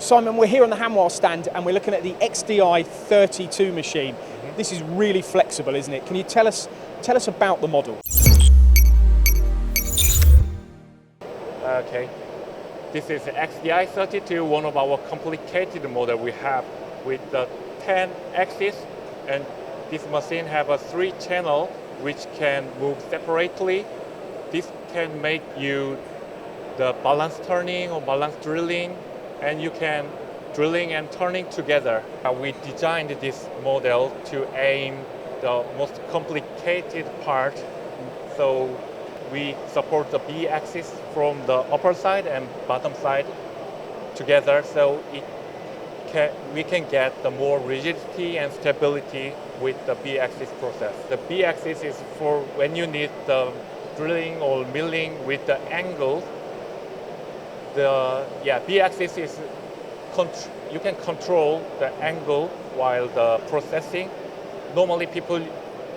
Simon, we're here on the Hanwha stand and we're looking at the XDI32 machine. This is really flexible, isn't it? Can you tell us about the model? Okay, this is XDI32, one of our complicated model we have with the 10 axis, and this machine have a 3 channel which can move separately. This can make you the balance turning or balance drilling, and you can drilling and turning together. We designed this model to aim the most complicated part. So we support the B axis from the upper side and bottom side together, so we can get the more rigidity and stability with the B axis process. The B axis is for when you need the drilling or milling with the angle. The B axis is you can control the angle while the processing. Normally people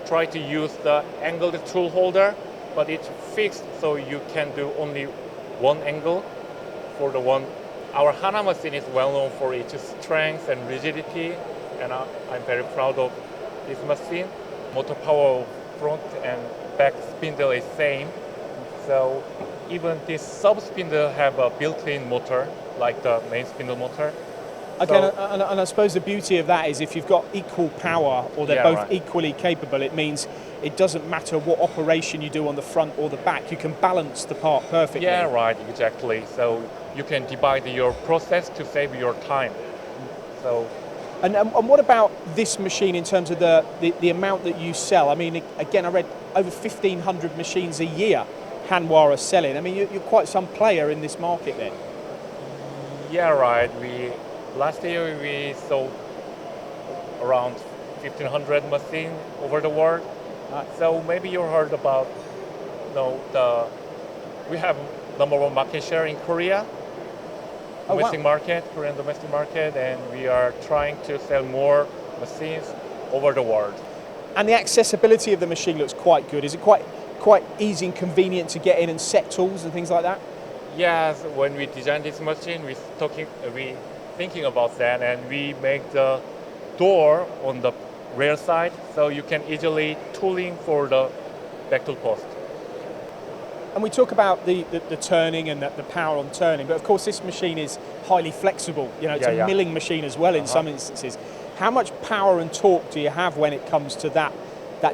try to use the angled tool holder, but it's fixed, so you can do only one angle for the one. Our Hanwha machine is well known for its strength and rigidity, and I'm very proud of this machine. Motor power front and back spindle is same, so even this sub spindle have a built-in motor like the main spindle motor. Okay, so, and I suppose the beauty of that is if you've got equal power or they're both equally capable, it means it doesn't matter what operation you do on the front or the back, you can balance the part perfectly. Yeah, right, exactly. So you can divide your process to save your time. So, and what about this machine in terms of the amount that you sell? I mean, again, I read over 1,500 machines a year Hanwha are selling. I mean, you're quite some player in this market then. Yeah, right. Last year we sold around 1,500 machines over the world. So maybe you heard about, we have #1 market share in Korea, domestic market, Korean domestic market, and we are trying to sell more machines over the world. And the accessibility of the machine looks quite good. Is it quite easy and convenient to get in and set tools and things like that? Yes, when we designed this machine, we thinking about that, and we make the door on the rear side, so you can easily tooling for the back tool post. And we talk about the turning and the power on turning, but of course this machine is highly flexible. You know, it's a milling machine as well in some instances. How much power and torque do you have when it comes to that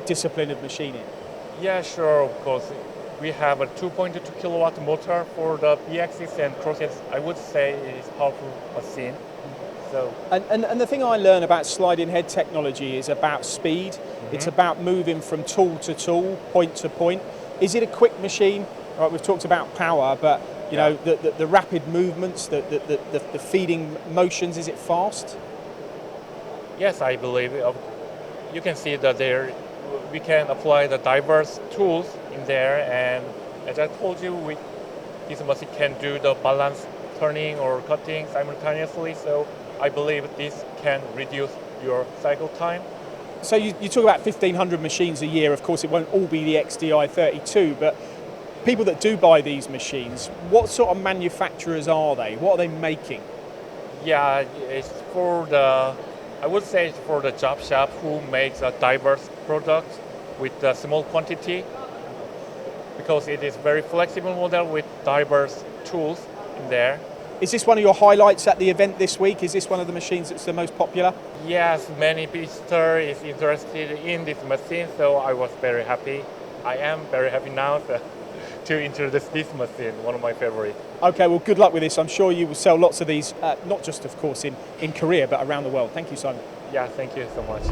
discipline of machining? Yeah, sure, of course. We have a 2.2 kilowatt motor for the B-axis and cross-axis. I would say it is powerful machine. So. And the thing I learn about sliding head technology is about speed. It's about moving from tool to tool, point to point. Is it a quick machine? All right, we've talked about power, but you know the rapid movements, the feeding motions. Is it fast? Yes, I believe. You can see that we can apply the diverse tools in there, and as I told you, this machine can do the balance turning or cutting simultaneously, so I believe this can reduce your cycle time. So you talk about 1,500 machines a year. Of course, it won't all be the XDI32, but people that do buy these machines, what sort of manufacturers are they? What are they making? Yeah, it's I would say it's for the job shop who makes a diverse product with a small quantity, because it is very flexible model with diverse tools in there. Is this one of your highlights at the event this week? Is this one of the machines that's the most popular? Yes, many visitors is interested in this machine, so I was very happy. I am very happy now to introduce this machine, one of my favorites. Okay, well, good luck with this. I'm sure you will sell lots of these, not just, of course, in Korea, but around the world. Thank you, Simon. Yeah, thank you so much.